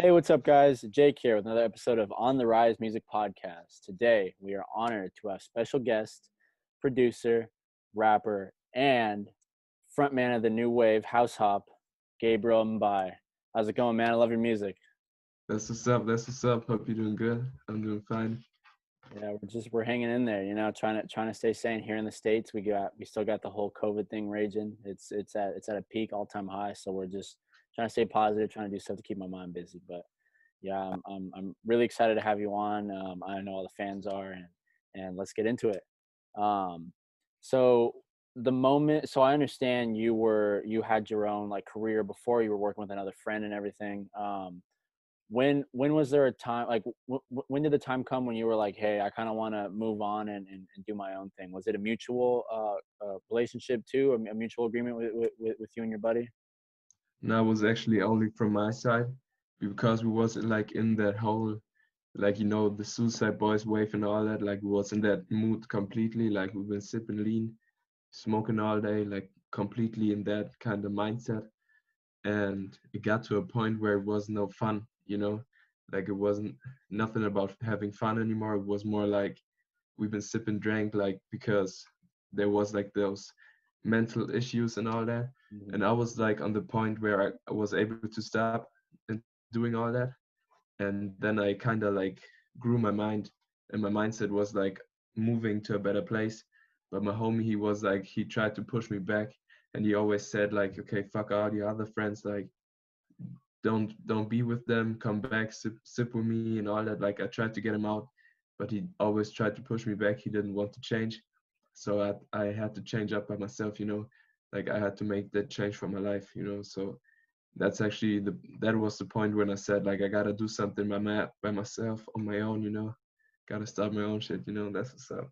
Hey, what's up, guys? Jake here with another episode of On the Rise Music Podcast. Today, we are honored to have special guest, producer, rapper, and frontman of the new wave house hop, Gabriel Mbye. How's it going, man? I love your music. That's what's up. That's what's up. Hope you're doing good. I'm doing fine. Yeah, we're hanging in there, trying to stay sane here in the States. We still got the whole COVID thing raging. It's at a peak, all time high. So we're just trying to stay positive, trying to do stuff to keep my mind busy. But yeah, I'm really excited to have you on. I know all the fans are, and let's get into it. Um, so so I understand you had your own like career before you were working with another friend and everything. When was there a time like when did the time come when you were like, hey, I kind of want to move on and do my own thing? Was it a mutual relationship too, a mutual agreement with you and your buddy? And I was actually only from my side because we wasn't like in that whole the Suicide Boys wave and all that. Like we was in that mood completely. Like we've been sipping lean, smoking all day, like completely in that kind of mindset. And it got to a point where it was no fun. Like it wasn't nothing about having fun anymore. It was more like we've been sipping drank like because there was like those mental issues and all that. Hmm. And I was like on the point where I was able to stop and doing all that. And then I kind of like grew my mind, and my mindset was like moving to a better place. But my homie, he was like, he tried to push me back, and he always said like, okay, fuck all your other friends, like don't be with them, come back, sip with me and all that. Like I tried to get him out, but he always tried to push me back. He didn't want to change, so I had to change up by myself. Like I had to make that change for my life. So that's actually that was the point when I said like I gotta do something by myself on my own. Gotta start my own shit. That's what's up.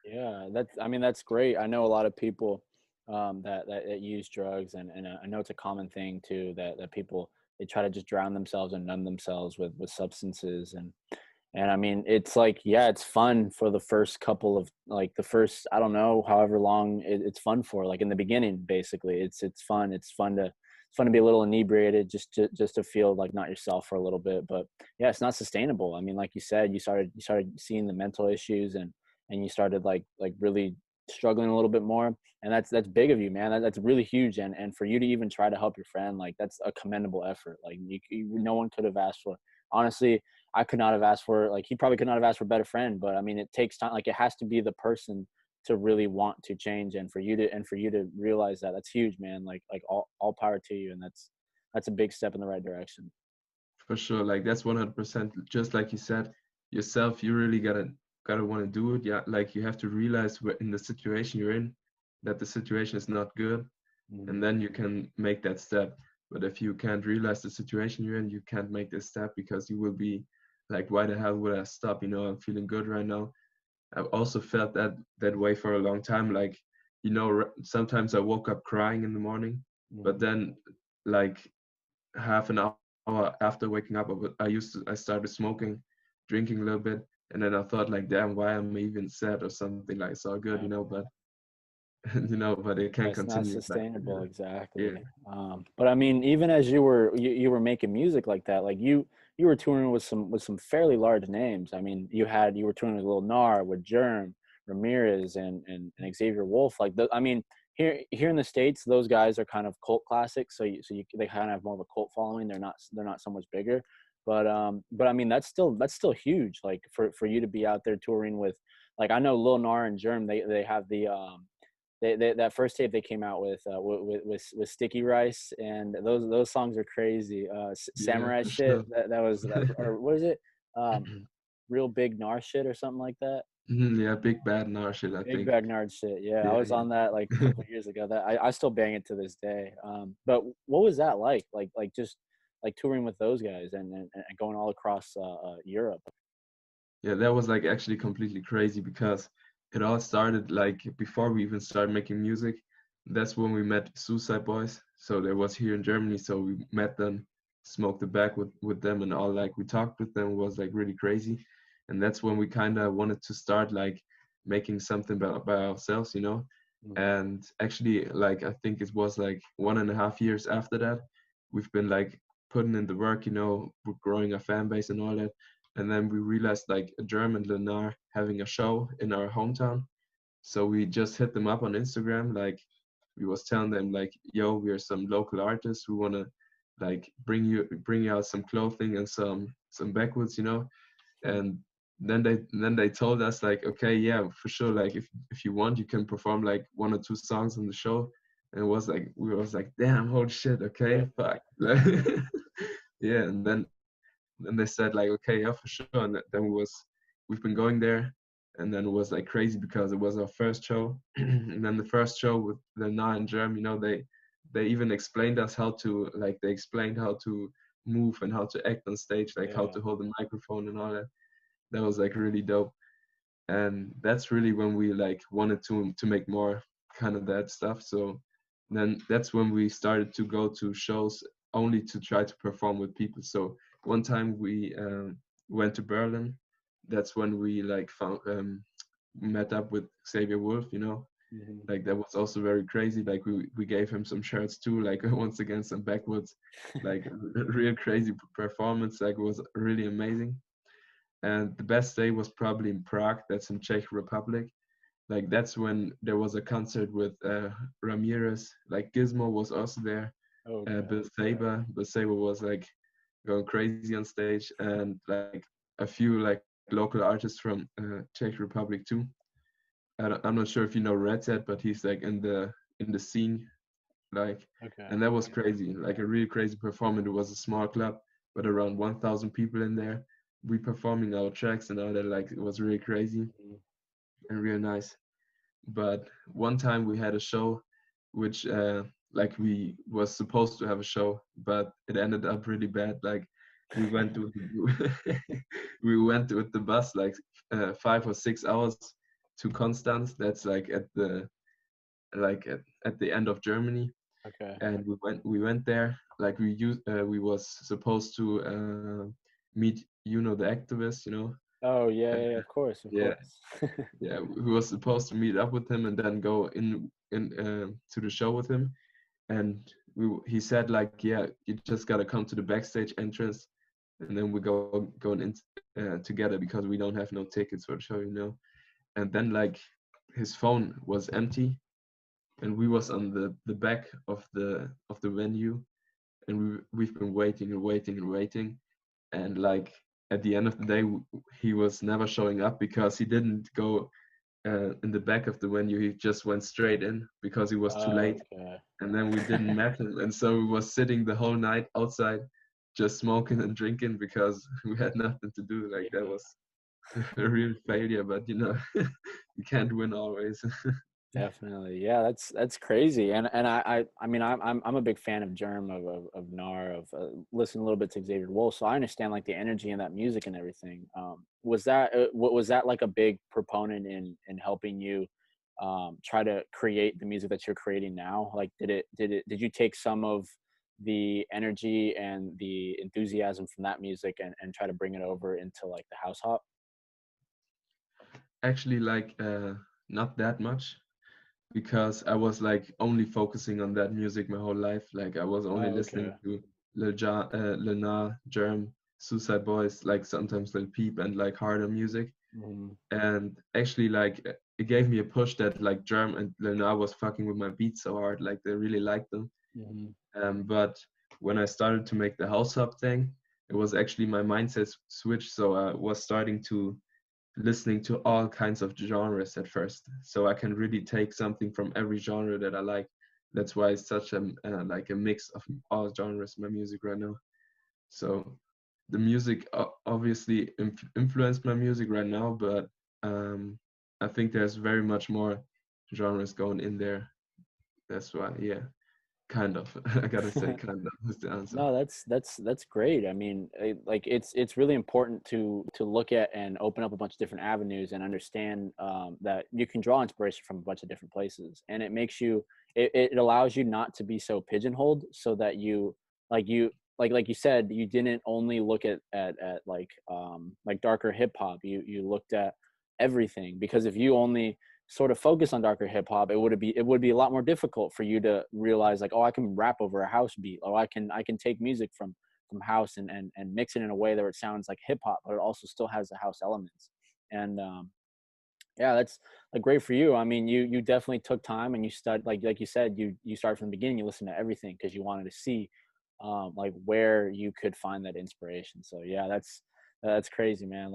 Yeah, that's great. I know a lot of people that use drugs, and I know it's a common thing too that people they try to just drown themselves and numb themselves with substances, and I mean it's like, yeah, it's fun for the first couple of like the first, I don't know, however long it's fun for, like in the beginning. Basically it's fun to be a little inebriated, just to feel like not yourself for a little bit. But yeah, it's not sustainable. I mean, like you said, you started seeing the mental issues, and you started like really struggling a little bit more. And that's big of you, man. That's really huge. And for you to even try to help your friend, like that's a commendable effort. Like no one could have asked for, honestly. I could not have asked for, like, he probably could not have asked for a better friend. But I mean, it takes time. Like, it has to be the person to really want to change, and for you to realize that. That's huge, man. Like all power to you. And that's a big step in the right direction. For sure, like that's 100%. Just like you said yourself, you really gotta want to do it. Yeah, like you have to realize in the situation you're in that the situation is not good, Mhm. and then you can make that step. But if you can't realize the situation you're in, you can't make this step because you will be like, why the hell would I stop? I'm feeling good right now. I've also felt that way for a long time. Like, sometimes I woke up crying in the morning, but Mhm. then like half an hour after waking up, I started smoking, drinking a little bit, and then I thought like, damn, why am I even sad or something? Like it's all good. But but it can't It's not continue like sustainable, yeah. exactly. But I mean, even as you were making music like that, like you were touring with some fairly large names. I mean, you were touring with Lil Nar, with Germ, Ramirez, and Xavier Wolf. Like I mean, here in the States, those guys are kind of cult classics. They kind of have more of a cult following. They're not so much bigger. But I mean, that's still huge. Like for you to be out there touring with, like, I know Lil Nar and Germ, they have that first tape they came out with Sticky Rice, and those songs are crazy. Yeah, Samurai for shit, sure. that was that, or what is it? Um, Real Big Gnar shit or something like that. Yeah, big bad shit, I Big think. Bag Nard shit. Yeah, I Yeah, was on that like a yeah. couple years ago. That I still bang it to this day. But what was that like? Like just like touring with those guys and going all across Europe. Yeah, that was like actually completely crazy because it all started like before we even started making music. That's when we met Suicide Boys. So they was here in Germany, so we met them, smoked the back with them and all. Like we talked with them, it was like really crazy. And that's when we kind of wanted to start like making something by ourselves. Mhm. And actually, like I think it was like 1.5 years after that, we've been like putting in the work, we're growing a fan base and all that. And then we realized like Germ and Lenar having a show in our hometown. So we just hit them up on Instagram. Like we was telling them like, yo, we are some local artists. We wanna like bring you out some clothing and some backwoods, and then they told us like, okay, yeah, for sure, like if you want, you can perform like 1 or 2 songs on the show. And it was like we was like, damn, holy shit, Yeah. okay, fuck. Yeah. And then they said like, okay, yeah, for sure. And then we've been going there, and then it was like crazy because it was our first show. And then the first show with the Na and Germ, they even explained us how to, like, they explained how to move and how to act on stage, like how Yeah. to hold the microphone and all that. That was like really dope. And that's really when we like wanted to make more kind of that stuff. So then that's when we started to go to shows only to try to perform with people. So one time we went to Berlin. That's when we like found met up with Xavier Wolf. Hmm. Like that was also very crazy. Like we gave him some shirts too, like once again some backwoods, like real crazy performance. Like it was really amazing. And the best day was probably in Prague. That's in Czech Republic. Like that's when there was a concert with Ramirez. Like Gizmo was also there. Okay. Bill Saber was like going crazy on stage, and like a few like local artists from Czech Republic too. I'm not sure if you know Red Set, but he's like in the scene, like, Okay. and that was crazy, like a really crazy performance. It was a small club, but around 1,000 people in there. We performing our tracks and all that, like it was really crazy Mhm. and real nice. But one time we had a show, which like we was supposed to have a show, but it ended up really bad. Like we went to we went with the bus like 5 or 6 hours to Constance. That's like at the end of Germany. Okay. And we went there. Like we was supposed to meet the activist, Oh yeah, and yeah, yeah, of course, of yeah, course. yeah, we was supposed to meet up with him and then go in to the show with him. And he said like, yeah, you just gotta come to the backstage entrance, and then we going in together because we don't have no tickets for the show. And then like his phone was empty, and we was on the back of the venue, and we've been waiting and waiting and waiting, and like at the end of the day he was never showing up because he didn't go in the back of the venue. He just went straight in because he was too late, Okay. and then we didn't match him, and so we was sitting the whole night outside just smoking and drinking because we had nothing to do. Like that Yeah. was a real failure, but you can't win always. Definitely. Yeah, that's crazy. And I mean I'm a big fan of Germ, of Nar, of listen a little bit to Xavier Wolf, so I understand like the energy in that music and everything. Was that what was that like a big proponent in helping you try to create the music that you're creating now? Like did you take some of the energy and the enthusiasm from that music and try to bring it over into like the house hop? Actually, like not that much, because I was like only focusing on that music my whole life. Like I was only Oh, listening okay. to Lena, Germ, Suicide Boys, like sometimes Lil Peep, and like harder music. Hmm. And actually, like it gave me a push that like Germ and Lena was fucking with my beats so hard. Like they really liked them. Hmm. But when I started to make the house hop thing, it was actually my mindset switch. So I was starting to listening to all kinds of genres at first, so I can really take something from every genre that I like. That's why it's such a like a mix of all genres in my music right now. So the music obviously influenced my music right now, but um, I think there's very much more genres going in there. That's why, yeah, kind of. I gotta say, kind of is the answer. No, that's great. I mean, like it's really important to look at and open up a bunch of different avenues and understand that you can draw inspiration from a bunch of different places, and it makes you it allows you not to be so pigeonholed, so that you like you said, you didn't only look at like darker hip hop. You looked at everything, because if you only sort of focus on darker hip hop, it would be a lot more difficult for you to realize like, oh, I can rap over a house beat, or I can take music from from house and mix it in a way that it sounds like hip hop, but it also still has the house elements. And yeah, that's like great for you. I mean, you definitely took time and you studied, like you said, you started from the beginning. You listened to everything because you wanted to see like where you could find that inspiration. So yeah, that's crazy, man.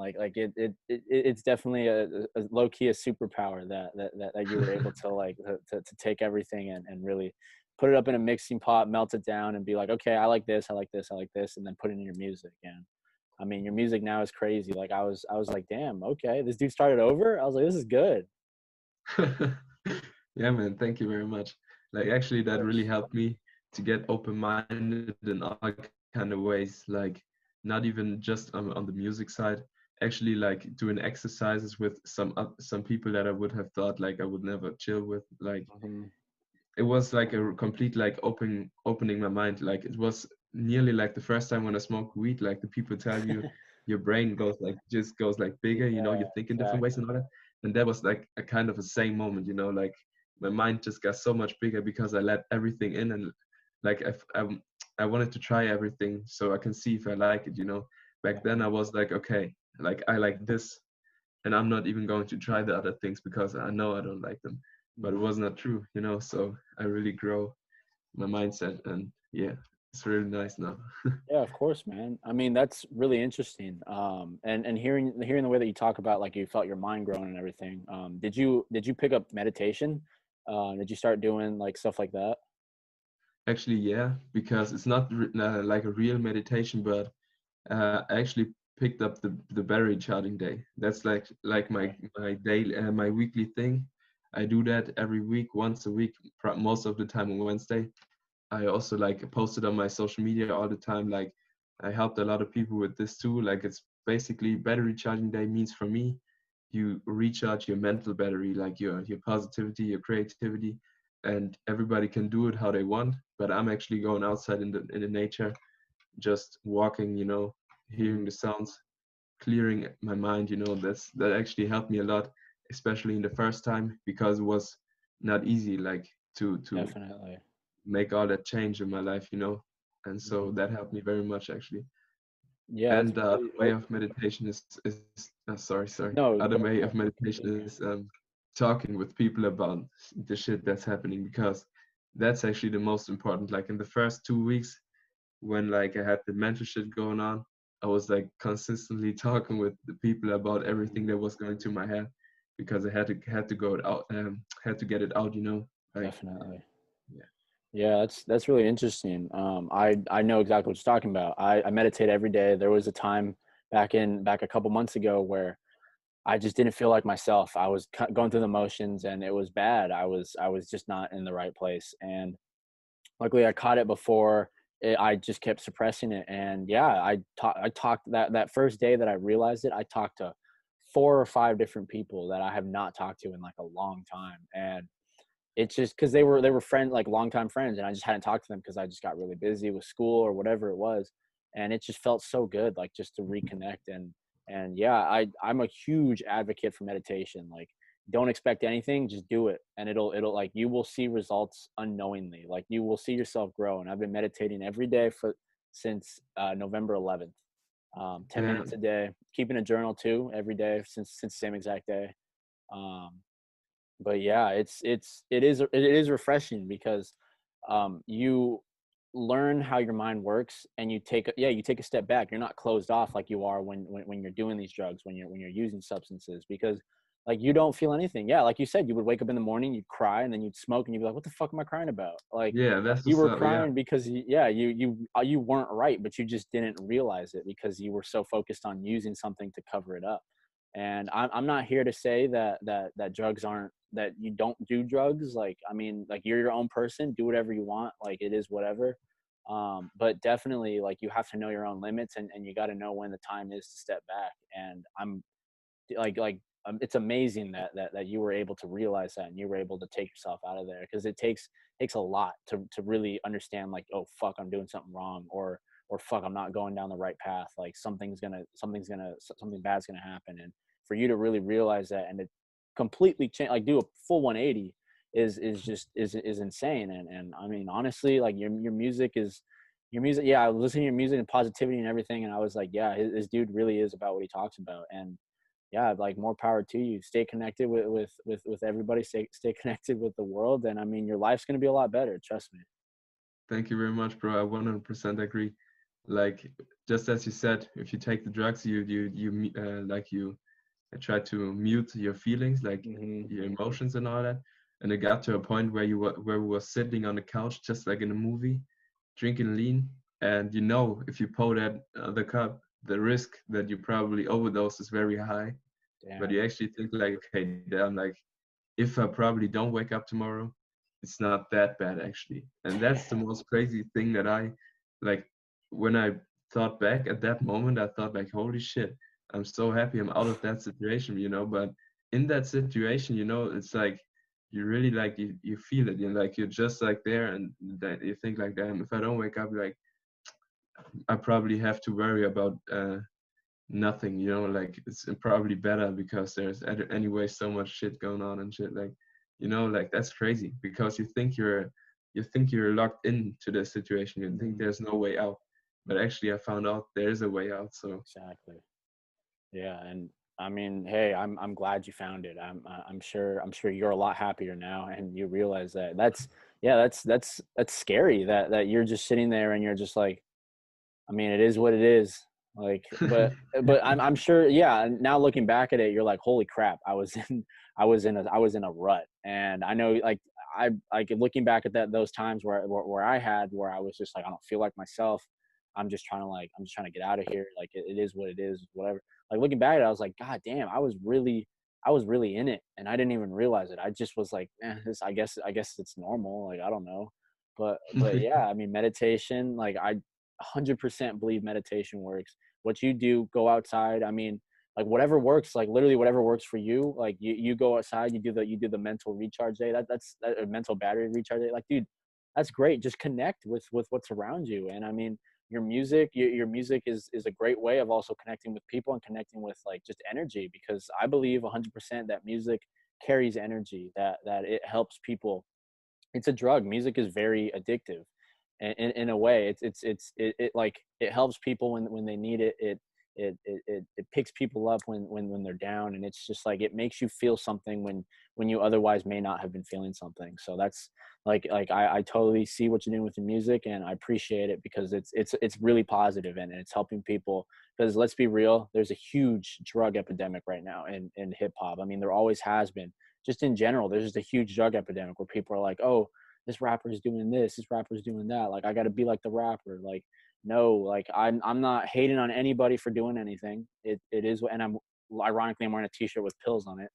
It's definitely a low key a superpower that you were able to like to take everything and really put it up in a mixing pot, melt it down, and be like, okay, I like this, I like this, I like this, and then put it in your music. And I mean, your music now is crazy. Like I was like, damn, okay, this dude started over. I was like, this is good. Yeah, man, thank you very much. Like actually Of that really course. helped me to get open-minded in all kind of ways, like not even just on the music side, actually like doing exercises with some people that I would have thought like I would never chill with. Like Mhm. it was like a complete like opening my mind. Like it was nearly like the first time when I smoked weed, like the people tell you your brain goes like just goes like bigger, you know, Yeah, you think in different ways exactly. and all that. And that was like a kind of the same moment, you know, like my mind just got so much bigger because I let everything in. And like I wanted to try everything so I can see if I like it, you know. Back then I Mhm. was like, okay, like I like this, and I'm not even going to try the other things because I know I don't like them. But it Mhm. was not true, you know. So I really grow my mindset, and yeah, it's really nice now. Yeah, of course, man. I mean, that's really interesting. And hearing the way that you talk about like you felt your mind growing and everything. Did you pick up meditation? Did you start doing like stuff like that? Actually, yeah, because it's not like a real meditation, but I actually picked up the battery charging day. That's like Okay. my daily my weekly thing. I do that every week, once a week, most of the time on Wednesday. I also like posted on my social media all the time. Like I helped a lot of people with this too. Like it's basically battery charging day means for me, you recharge your mental battery, like your positivity, your creativity, and everybody can do it how they want. But I'm actually going outside in the nature, just walking, you know, hearing Hmm. the sounds, clearing my mind. You know, that actually helped me a lot, especially in the first time because it was not easy, like to Definitely. make all that change in my life, you know. And so Hmm. that helped me very much actually. Yeah, that's And the other really. way Oh of meditation is sorry. no, Other go way ahead. of meditation is talking with people about the shit that's happening because that's actually the most important. Like in the first 2 weeks when like I had the mental shit going on, I was like consistently talking with the people about Mhm. everything that was going to my head because I had to go it out, had to get it out, you know. Like Definitely. yeah. Yeah, that's really interesting. I know exactly what you're talking about. I meditate every day. There was a time back a couple months ago where I just didn't feel like myself. I was going through the motions and it was bad. I was just not in the right place. And luckily I caught it before I just kept suppressing it. And yeah, I talked that first day that I realized it, I talked to 4 or 5 different people that I have not talked to in like a long time. And it's just because they were friends, like longtime friends, and I just hadn't talked to them because I just got really busy with school or whatever it was, and it just felt so good, like just to reconnect. And yeah, I'm a huge advocate for meditation. Like, don't expect anything, just do it, and it'll like you will see results unknowingly. Like you will see yourself grow. And I've been meditating every day for since November 11th. 10 minutes Damn. a day, keeping a journal too every day since the same exact day. Um, but yeah, it is refreshing because you learn how your mind works, and you take a step back. You're not closed off like you are when you're doing these drugs, when you're using substances, because like you don't feel anything. Yeah, like you said, you would wake up in the morning, you'd cry, and then you'd smoke, and you'd be like, what the fuck am I crying about? Like Yeah, that's you what's were up. Yeah. crying because yeah, you weren't right, but you just didn't realize it because you were so focused on using something to cover it up. And I'm not here to say that drugs aren't, that you don't do drugs. Like, I mean, like you're your own person, do whatever you want, like it is whatever. But definitely like you have to know your own limits, and you got to know when the time is to step back. And I'm it's amazing that you were able to realize that, and you were able to take yourself out of there, because it takes a lot to really understand, like, oh fuck, I'm doing something wrong, or fuck, I'm not going down the right path, like something bad's gonna happen. And for you to really realize that and to completely change, like do a full 180, is insane. And I mean, honestly, like your music your music, yeah, I was listening to your music and positivity and everything, and I was like, yeah, this dude really is about what he talks about. And yeah, like more power to you. Stay connected with everybody. Stay connected with the world, and I mean, your life's gonna be a lot better. Trust me. Thank you very much, bro. I 100% agree. Like just as you said, if you take the drugs, you try to mute your feelings, like Hmm. your emotions and all that. And it got to a point where we were sitting on the couch, just like in a movie, drinking lean. And you know, if you pour that the cup, the risk that you probably overdose is very high. But Damn. you actually think like, okay, damn, like if I probably don't wake up tomorrow, it's not that bad actually. And that's the most crazy thing that I like when I thought back at that moment, I thought like, holy shit, I'm so happy I'm out of that situation, you know. But in that situation, you know, it's like you really like you feel it. You're like you're just like there and that you think like, damn, if I don't wake up, like I probably have to worry about nothing, you know, like it's probably better because there's anyway so much shit going on and shit, like, you know, like that's crazy because you think you're locked into the situation, you think Hmm. there's no way out, but actually I found out there's a way out. So Exactly. Yeah, and I mean, hey, I'm glad you found it. I'm sure you're a lot happier now, and you realize that. That's yeah, that's scary that you're just sitting there and you're just like, I mean, it is what it is. Like, but I'm sure. Yeah. And now looking back at it, you're like, holy crap! I was in a rut, and I know like I like looking back at those times where I had where I was just like I don't feel like myself. I'm just trying to get out of here. Like it is what it is. Whatever. Like looking back at it, I was like, God damn, I was really in it, and I didn't even realize it. I just was like, I guess it's normal. Like I don't know, but yeah, I mean, meditation. Like I 100% believe meditation works. What you do, go outside. I mean, like whatever works, like literally whatever works for you. Like you go outside, you do the mental recharge day. That's a mental battery recharge day. Like, dude, that's great. Just connect with what's around you. And I mean, your music is a great way of also connecting with people and connecting with like just energy, because I believe 100% that music carries energy, that it helps people. It's a drug. Music is very addictive, and in a way, it like it helps people when they need it. It picks people up when they're down, and it's just like it makes you feel something when you otherwise may not have been feeling something. So that's like I totally see what you're doing with the music, and I appreciate it because it's really positive and it's helping people. Because let's be real, there's a huge drug epidemic right now in hip hop. I mean, there always has been. Just in general, there's just a huge drug epidemic where people are like, oh, this rapper's doing this rapper's doing that, like I got to be like the rapper. Like no, like I'm not hating on anybody for doing anything. It is, and I'm ironically I'm wearing a t-shirt with pills on it.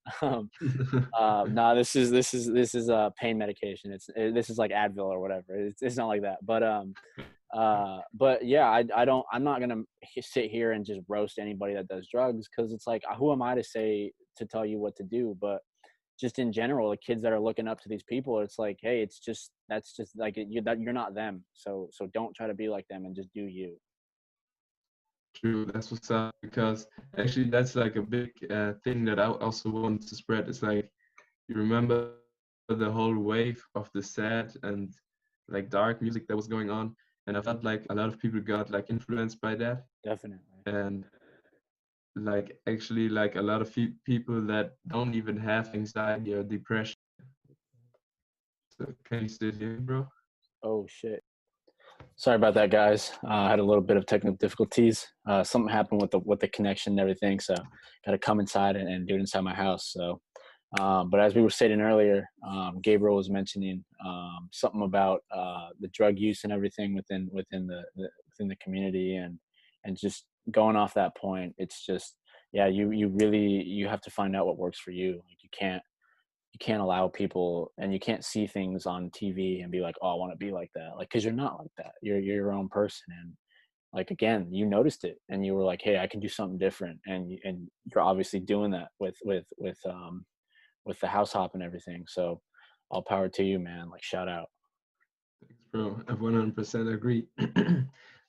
No, this is a pain medication. This is like Advil or whatever. It's not like that, but yeah, I'm not gonna sit here and just roast anybody that does drugs, because it's like, who am I to say to tell you what to do? But just in general, the kids that are looking up to these people, it's like, hey, it's just that's just like that you're not them. So don't try to be like them and just do you. true, that's what's up, because actually that's like a big thing that I also want to spread. It's like you remember the whole wave of the sad and like dark music that was going on, and I felt like a lot of people got like influenced by that. Definitely. And like actually like a lot of people that don't even have anxiety or depression. So can you still hear me, bro? Oh shit. Sorry about that, guys. I had a little bit of technical difficulties. Something happened with the connection and everything, so got to come inside and do it inside my house. So, but as we were stating earlier, Gabriel was mentioning something about the drug use and everything within the community, and just going off that point, it's just yeah, you really you have to find out what works for you. Like you can't allow people, and you can't see things on TV and be like, oh, I want to be like that. Like, cause you're not like that. You're your own person. And like, again, you noticed it and you were like, hey, I can do something different. And you're obviously doing that with the house hop and everything. So all power to you, man. Like shout out. Thanks, bro. I 100% agree.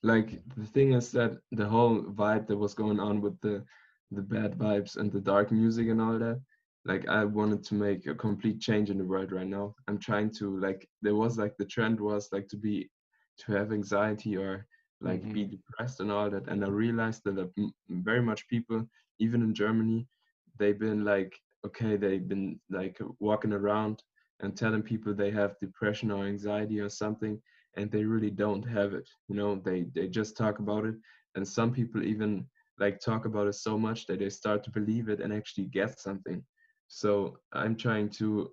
Like the thing is that the whole vibe that was going on with the bad vibes and the dark music and all that, like I wanted to make a complete change in the world right now. I'm trying to like there was like the trend was like to be to have anxiety or like be Mm-hmm. depressed and all that. And I realized that very much people, even in Germany, they've been like, okay, they've been like walking around and telling people they have depression or anxiety or something, and they really don't have it. You know, they just talk about it, and some people even like talk about it so much that they start to believe it and actually get something. So I'm trying to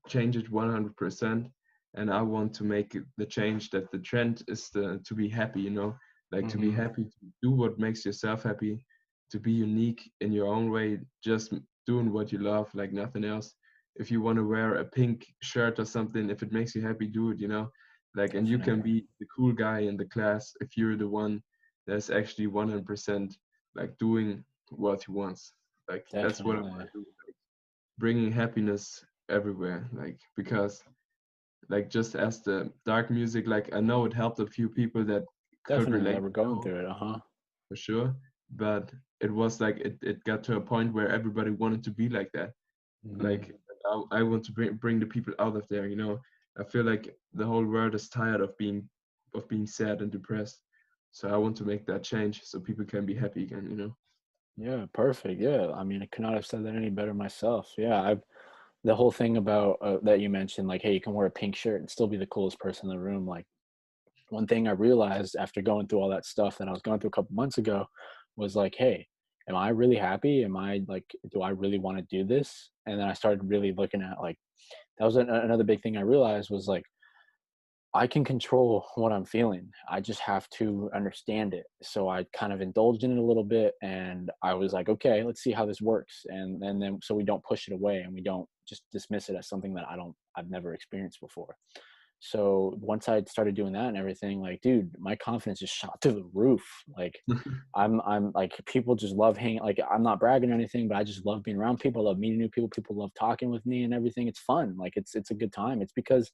change it 100%, and I want to make the change that the trend is to be happy, you know, like to be Mm-hmm. happy, to do what makes yourself happy, to be unique in your own way, just doing what you love like nothing else. If you want to wear a pink shirt or something, if it makes you happy, do it, you know, like. And you can Definitely. be the cool guy in the class if you're the one that's actually 100% like doing what he wants. Like that's what I want Definitely. to do, like bringing happiness everywhere, like because like just as the dark music, like I know it helped a few people that could Definitely relate that we're to going know, through it. Uh-huh. for sure, but it was like it got to a point where everybody wanted to be like that. Mm-hmm. Like I want to bring the people out of there, you know. I feel like the whole world is tired of being sad and depressed, so I want to make that change so people can be happy again, you know. Yeah, perfect. Yeah. I mean, I could not have said that any better myself. Yeah, I've the whole thing about that you mentioned, like, hey, you can wear a pink shirt and still be the coolest person in the room. Like, one thing I realized after going through all that stuff that I was going through a couple months ago was like, hey, am I really happy? Am I like, do I really want to do this? And then I started really looking at like, that was another big thing I realized was like, I can control what I'm feeling. I just have to understand it. So I kind of indulged in it a little bit and I was like, okay, let's see how this works. And then so we don't push it away and we don't just dismiss it as something that I've never experienced before. So once I started doing that and everything, like, dude, my confidence just shot through the roof. Like I'm like people just love hanging, like I'm not bragging or anything, but I just love being around people. I love meeting new people. People love talking with me and everything. It's fun. Like it's a good time. It's because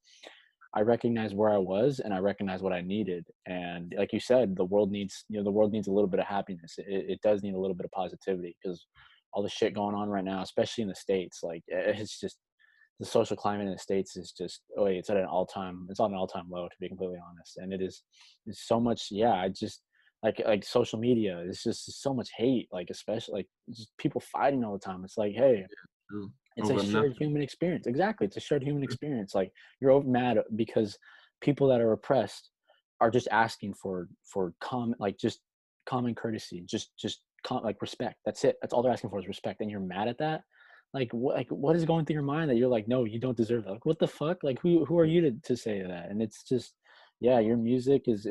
I recognize where I was and I recognize what I needed. And like you said, the world needs, the world needs a little bit of happiness. It does need a little bit of positivity because all the shit going on right now, especially in the States, like it's just the social climate in the States is just, oh, it's at an it's on an all time low, to be completely honest. And it's so much. Yeah. I just like social media. It's just so much hate, like, especially like just people fighting all the time. It's like, hey, True. it's a Over shared nothing. human experience. Exactly. It's a shared human experience. Like you're mad because people that are oppressed are just asking for common, like just common courtesy, like respect. That's it. That's all they're asking for is respect. And you're mad at that. Like what is going through your mind that you're like, no, you don't deserve that. Like, what the fuck? Like who are you to say that? And it's just, yeah, your music is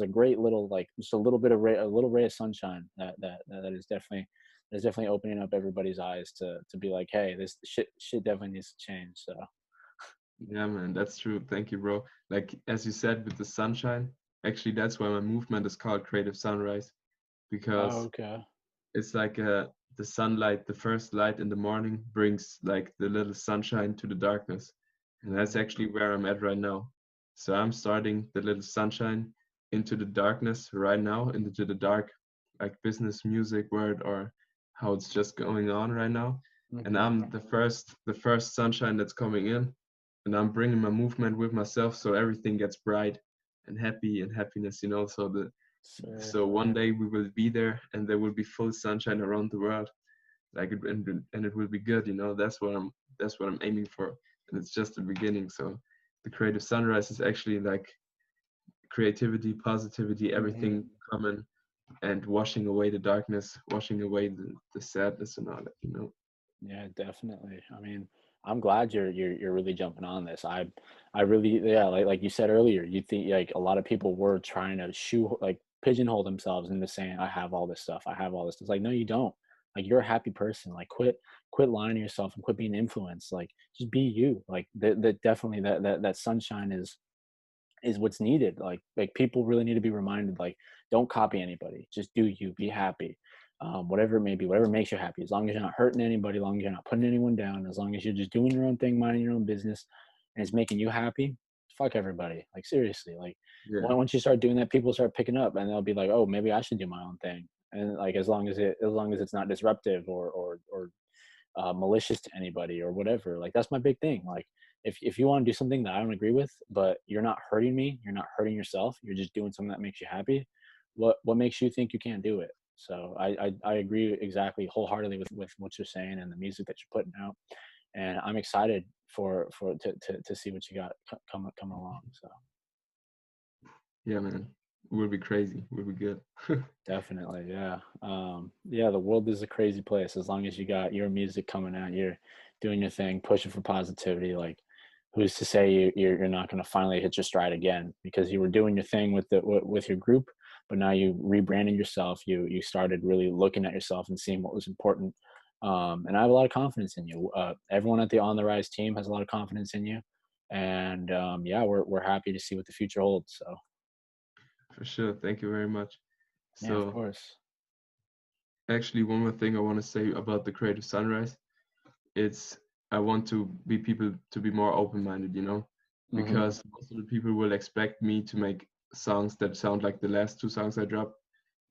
a great little, like just a little bit of a little ray of sunshine that is definitely opening up everybody's eyes to be like, hey, this shit definitely needs to change. So, Yeah, man, that's true. Thank you, bro. Like as you said with the sunshine, actually that's why my movement is called Creative Sunrise, oh, because okay. it's like the sunlight, the first light in the morning brings like the little sunshine to the darkness. And that's Hmm. actually where I'm at right now. So I'm starting the little sunshine into the darkness right now, into the dark, like business music world or how it's just going on right now. And Hmm. I'm the first sunshine that's coming in. And I'm bringing my movement with myself so everything gets bright and happy and happiness, you know. So, So one day we will be there and there will be full sunshine around the world, like and it will be good, you know. That's what I'm aiming for, and it's just the beginning. So the creative sunrise is actually like creativity, positivity, hmm, everything coming and washing away the darkness, washing away the sadness and all that, you know. yeah, definitely. I mean, I'm glad you're really jumping on this. I really, yeah, like you said earlier, you think like a lot of people were trying to like pigeonhole themselves into saying I have all this stuff, I have all this. It's like, no, you don't. Like you're a happy person. Like quit lying to yourself and quit being influenced. Like just be you. Like that definitely that sunshine is what's needed. Like people really need to be reminded, like, don't copy anybody, just do you, be happy. Whatever it may be, whatever makes you happy, as long as you're not hurting anybody, as long as you're not putting anyone down, as long as you're just doing your own thing, minding your own business, and it's making you happy, fuck everybody. Like seriously, like Yeah, once you start doing that, people start picking up and they'll be like, oh, maybe I should do my own thing. And like as long as it's not disruptive or malicious to anybody or whatever. Like that's my big thing. Like if you want to do something that I don't agree with, but you're not hurting me, you're not hurting yourself, you're just doing something that makes you happy, what makes you think you can't do it? So I agree exactly wholeheartedly with what you're saying and the music that you're putting out, and I'm excited for to see what you got coming along. So Yeah, man. Will be crazy. Will be good. definitely, yeah. Yeah, the world is a crazy place. As long as you got your music coming out, you're doing your thing, pushing for positivity. Like, who's to say you're not going to finally hit your stride again? Because you were doing your thing with your group, but now you rebranded yourself. You started really looking at yourself and seeing what was important. And I have a lot of confidence in you. Everyone at the On the Rise team has a lot of confidence in you, and yeah, we're happy to see what the future holds. So For sure. Thank you very much. yeah, of So course. actually, one more thing I want to say about the Creative Sunrise. It's I want to be people to be more open-minded, Hmm. because most of the people will expect me to make songs that sound like the last two songs I dropped,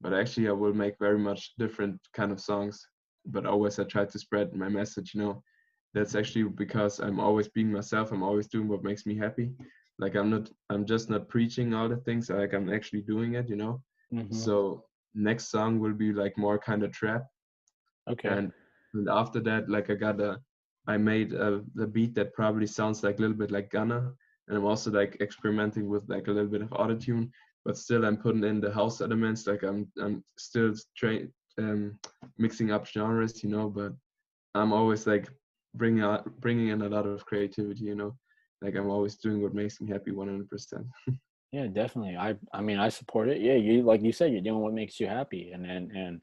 but actually I will make very much different kind of songs. But always I try to spread my message. That's actually because I'm always being myself. I'm always doing what makes me happy. Like I'm just not preaching all the things. Like I'm actually doing it. Hmm. So next song will be like more kind of trap, Okay. and after that, like I made the beat that probably sounds like a little bit like Ghana, and I'm also like experimenting with like a little bit of autotune, but still I'm putting in the house elements. Like I'm still um, mixing up genres, but I'm always like bringing in a lot of creativity. Like I'm always doing what makes me happy 100%. Yeah, definitely. I mean, I support it. Yeah, you like you said, you're doing what makes you happy, and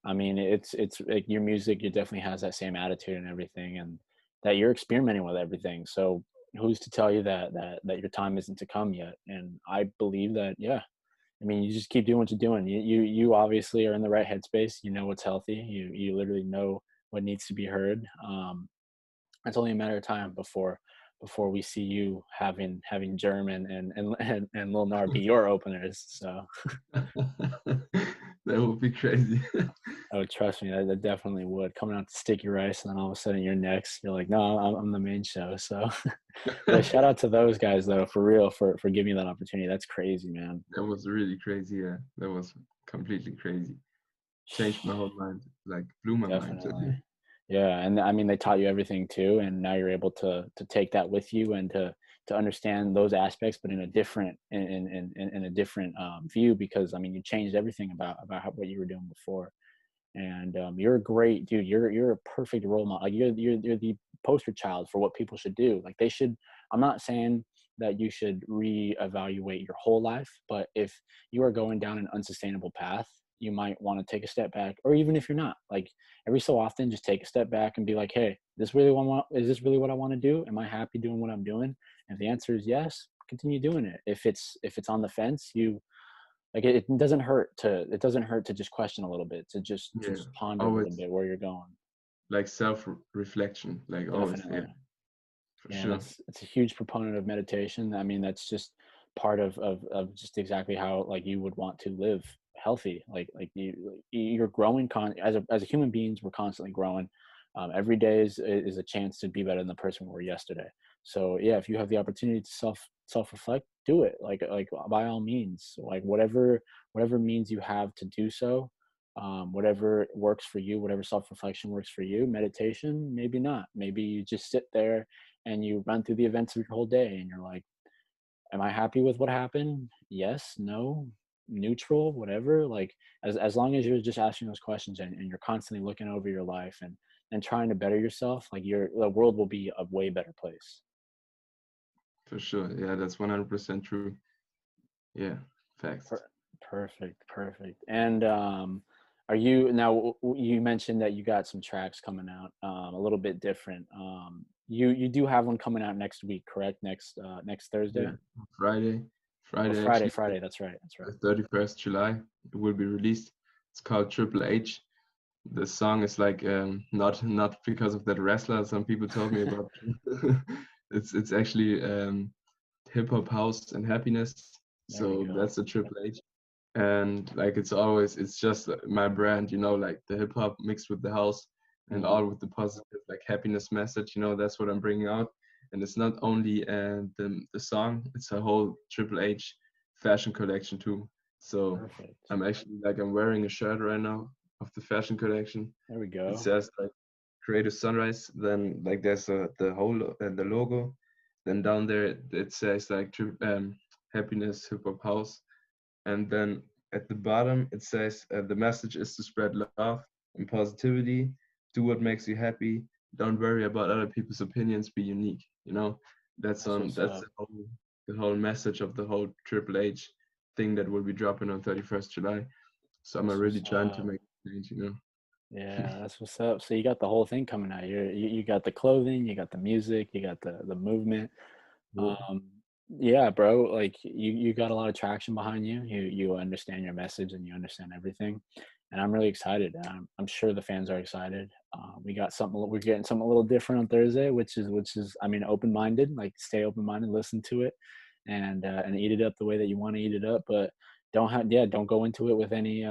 I mean, it's like your music. It definitely has that same attitude and everything, and that you're experimenting with everything. So who's to tell you that your time isn't to come yet? And I believe that. Yeah, I mean, you just keep doing what you're doing. You obviously are in the right headspace. You know what's healthy. You literally know what needs to be heard. It's only a matter of time before we see you having German and Lil Nar be your openers. So That would be crazy. oh, trust me, that definitely would. Coming out to Sticky Rice, and then all of a sudden you're next. You're like, no, I'm the main show. So yeah, shout out to those guys though, for real, for giving me that opportunity. That's crazy, man. That was really crazy. Yeah, that was completely crazy. Changed my whole mind. Like blew my mind. Definitely. Yeah, and I mean they taught you everything too, and now you're able to take that with you and to understand those aspects, but in a different in a different view, because I mean you changed everything about what you were doing before, and you're a great dude. You're a perfect role model. Like you're the poster child for what people should do. Like they should. I'm not saying that you should reevaluate your whole life, but if you are going down an unsustainable path, you might want to take a step back, or even if you're not, like every so often, just take a step back and be like, hey, is this really what I want to do? Am I happy doing what I'm doing? And if the answer is yes, continue doing it. If it's on the fence, you like it doesn't hurt to just question a little bit, to Yeah, just ponder a little always bit where you're going. like self-reflection. Like always, yeah, Definitely. for Yeah, and sure. it's a huge proponent of meditation. I mean, that's just part of just exactly how like you would want to live healthy. You're growing as a human beings, we're constantly growing. Every day is a chance to be better than the person we were yesterday. So yeah, if you have the opportunity to self reflect, do it. Like by all means, like whatever means you have to do so. Whatever works for you, whatever self reflection works for you. Meditation, maybe not. Maybe you just sit there and you run through the events of your whole day and you're like, am I happy with what happened? Yes, no, neutral, whatever. Like as long as you're just asking those questions, and you're constantly looking over your life and trying to better yourself, like the world will be a way better place. For sure. Yeah, that's 100% true. Yeah, facts. Per- perfect. And are you now you mentioned that you got some tracks coming out, a little bit different. You do have one coming out next week, correct? Next Thursday? Yeah, Friday, Or Friday Friday, actually, Friday. That's right. That's right. the 31st July, it will be released. It's called Triple H. The song is like not because of that wrestler some people told me about. It's actually hip hop, house, and happiness. There we So go. that's the Triple H. And like it's just my brand, like the hip hop mixed with the house and Hmm. all with the positive like happiness message. That's what I'm bringing out. and it's not only the song; it's a whole Triple H fashion collection too. So Perfect. I'm wearing a shirt right now of the fashion collection. There we It go. says like Creative Sunrise. Then like there's the logo. Then down there it says like Happiness Hip Hop House. And then at the bottom it says the message is to spread love and positivity. Do what makes you happy. Don't worry about other people's opinions. Be unique. You know, That's what's that's up. the whole message of the whole Triple H thing that will be dropping on 31st July. So I'm That's really what's trying to up. make a change. You know. Yeah, that's what's up. So you got the whole thing coming out. You got the clothing, you got the music, you got the movement. Yeah. Um, yeah, bro, like you got a lot of traction behind you. You understand your message and you understand everything, and I'm really excited. I'm sure the fans are excited. We got something. We're getting something a little different on Thursday, which is I mean, open minded. Like stay open minded, listen to it, and eat it up the way that you want to eat it up. But don't go into it with any.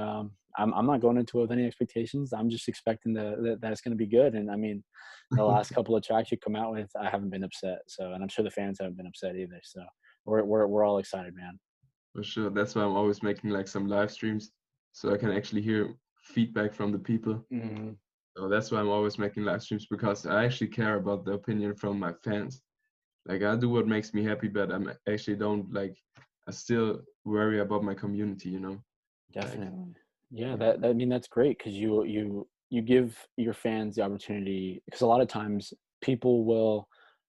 I'm not going into it with any expectations. I'm just expecting that it's going to be good. And I mean, the last couple of tracks you come out with, I haven't been upset. So, and I'm sure the fans haven't been upset either. So, we're all excited, man. For sure. That's why I'm always making like some live streams so I can actually hear feedback from the people. Hmm. So that's why I'm always making live streams because I actually care about the opinion from my fans. Like I do what makes me happy, but I'm actually don't like I still worry about my community, you know? Like Definitely. Yeah, yeah. I mean that's great because you give your fans the opportunity because a lot of times people will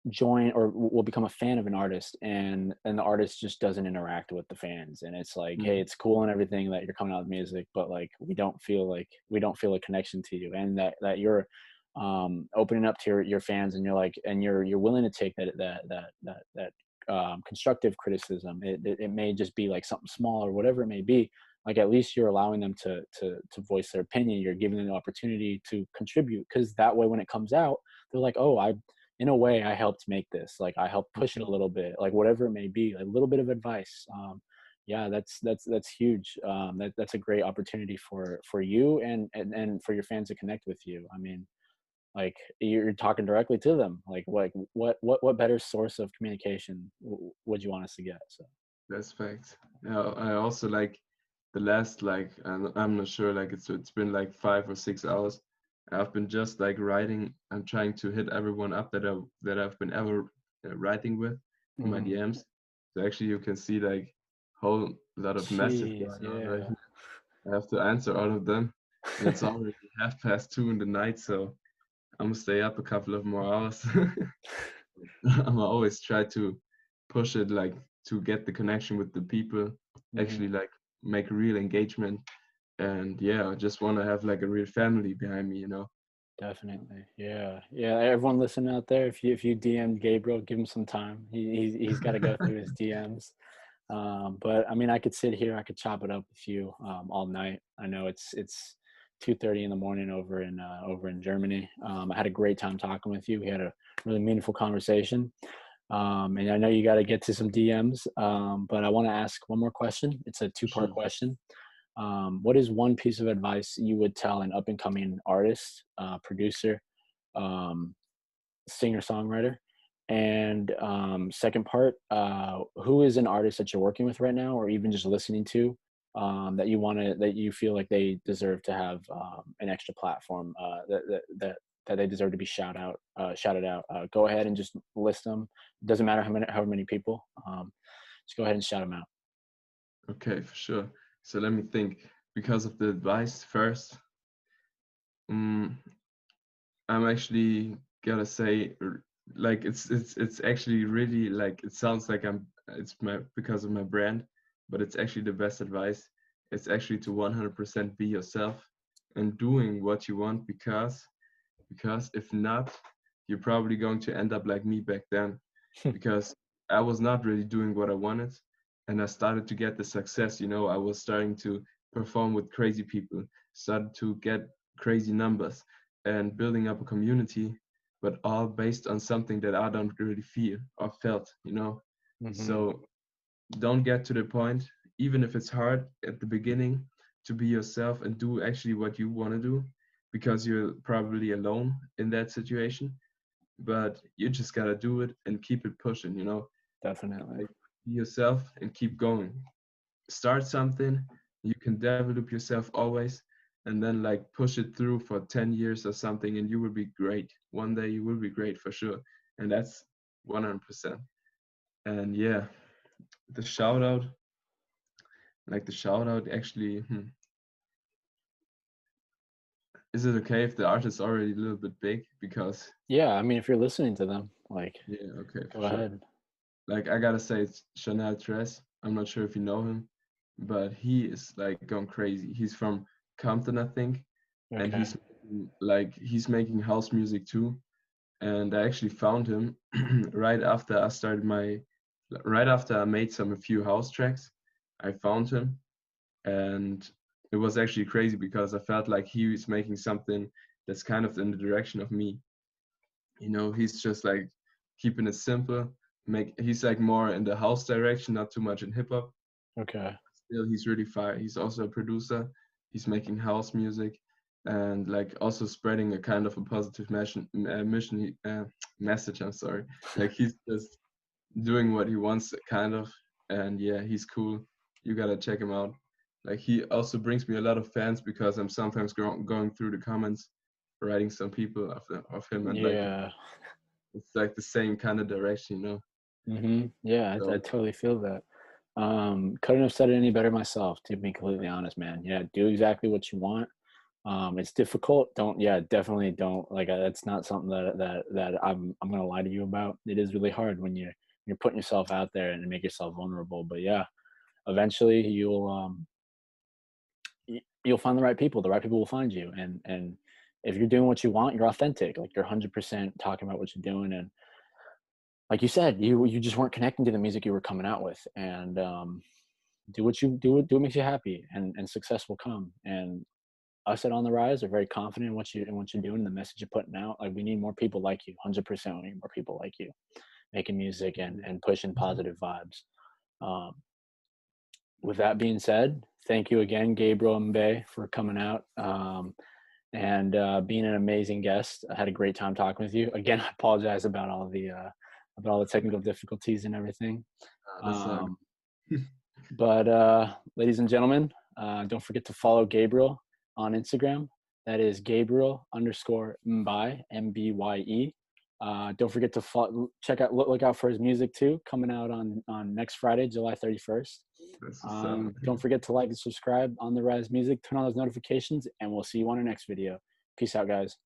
join or will become a fan of an artist and the artist just doesn't interact with the fans and it's like hey Mhm. it's cool and everything that you're coming out with music but like we don't feel a connection to you and that you're opening up to your fans and you're like and you're willing to take that constructive criticism it may just be like something small or whatever it may be like at least you're allowing them to voice their opinion you're giving them the opportunity to contribute because that way when it comes out they're like oh I in a way I helped make this like I helped push it a little bit like whatever it may be a little bit of advice yeah that's huge that's a great opportunity for you and for your fans to connect with you I mean like you're talking directly to them like what better source of communication would you want us to get so That's facts. Yeah, I also like the last like I'm not sure like it's been like 5 or 6 hours. I've been just like writing. I'm trying to hit everyone up that I've been ever writing with in my hmm DMs. So actually you can see like whole lot of message jeez going on right yeah here. I have to answer all of them, and it's already 2:30 in the night. So I'm gonna stay up a couple of more hours. I'm always try to push it like to get the connection with the people, hmm actually like make real engagement. And yeah, I just want to have like a real family behind me, you know. Definitely. Yeah. Yeah. Everyone listening out there, if you DM Gabriel, give him some time. He's got to go through his DMs. But I mean, I could sit here, I could chop it up with you all night. I know it's 2:30 in the morning over in Germany. I had a great time talking with you. We had a really meaningful conversation. And I know you got to get to some DMs. But I want to ask one more question. It's a two-part Sure. question. What is one piece of advice you would tell an up and coming artist, producer, um, singer songwriter? And second part, who is an artist that you're working with right now, or even just listening to, that you feel like they deserve to have an extra platform that they deserve to be shouted out. Go ahead and just list them. Doesn't matter how many people. Just go ahead and shout them out. Okay, for sure. So let me think. Because of the advice first, um, I'm actually gotta say, like it's actually really like it sounds like it's my because of my brand, but it's actually the best advice. It's actually to 100% be yourself and doing what you want because if not, you're probably going to end up like me back then because I was not really doing what I wanted and I started to get the success, you know, I was starting to perform with crazy people, started to get crazy numbers and building up a community, but all based on something that I don't really feel or felt, you know. Hmm. So don't get to the point, even if it's hard at the beginning, to be yourself and do actually what you want to do because you're probably alone in that situation. but you just gotta do it and keep it pushing, you know? Definitely. Like, be yourself and keep going. Start something, you can develop yourself always, and then like push it through for 10 years or something, and you will be great. One day you will be great for sure. And that's 100%. And yeah, the shout out, like the shout out actually, is it okay if the artist is already a little bit big? Because, Yeah, I mean, if you're listening to them, like, yeah, okay, for go sure. ahead. Like, I gotta say, it's Chanel Tres. I'm not sure if you know him, but he is like going crazy. He's from Compton, I think, and Okay. he's making house music too. And I actually found him right after I started right after I made a few house tracks. I found him, and it was actually crazy because I felt like he was making something that's kind of in the direction of me. You know, he's just like keeping it simple. He's like more in the house direction, not too much in hip hop. Okay. Still, he's really fire. He's also a producer. He's making house music, and like also spreading a kind of a positive message. I'm sorry. Like he's just doing what he wants, kind of. And yeah, he's cool. You gotta check him out. Like he also brings me a lot of fans because I'm sometimes going through the comments, writing some people of him, and like Yeah. it's like the same kind of direction, you know. Yeah, I So totally feel that. Couldn't have said it any better myself, to be completely honest, man. Yeah, do exactly what you want. It's difficult. Definitely don't like. That's not something that I'm gonna lie to you about. It is really hard when you're putting yourself out there and make yourself vulnerable. But yeah, eventually you'll find the right people. The right people will find you, and if you're doing what you want, you're authentic. Like you're 100% talking about what you're doing, and like you said, you just weren't connecting to the music you were coming out with, and do what you do what makes you happy, and success will come. And us at On the Rise are very confident in what you're doing, the message you're putting out. Like we need more people like you. 100%, we need more people like you making music and pushing positive vibes. Um, with that being said, thank you again, Gabriel and Mbye, for coming out and being an amazing guest. I had a great time talking with you. Again, I apologize about all the technical difficulties and everything. that's Um, but ladies and gentlemen, don't forget to follow Gabriel on Instagram. That is Gabriel underscore Mbye, Mbye. Don't forget to look out for his music too, coming out on next Friday, July 31st. that's what's up. Don't forget to like and subscribe on the Rise Music, turn on those notifications, and we'll see you on our next video. Peace out, guys.